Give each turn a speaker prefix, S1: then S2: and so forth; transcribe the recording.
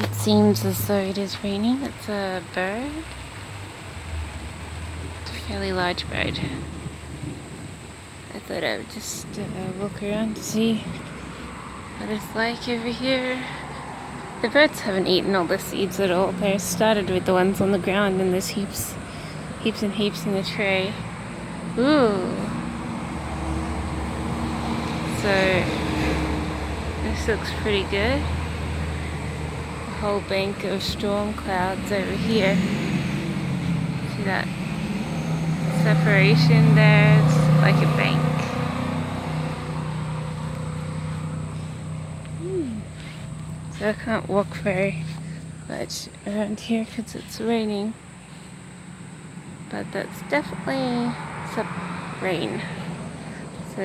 S1: It seems as though it is raining. It's a bird. It's a fairly large bird. I thought I would just walk around to see what it's like over here. The birds haven't eaten all the seeds at all. They started with the ones on the ground, and there's heaps and heaps in the tray. Ooh. So this looks pretty good. A whole bank of storm clouds over here. See that separation there? It's like a bank. So I can't walk very much around here because it's raining. But that's definitely some rain.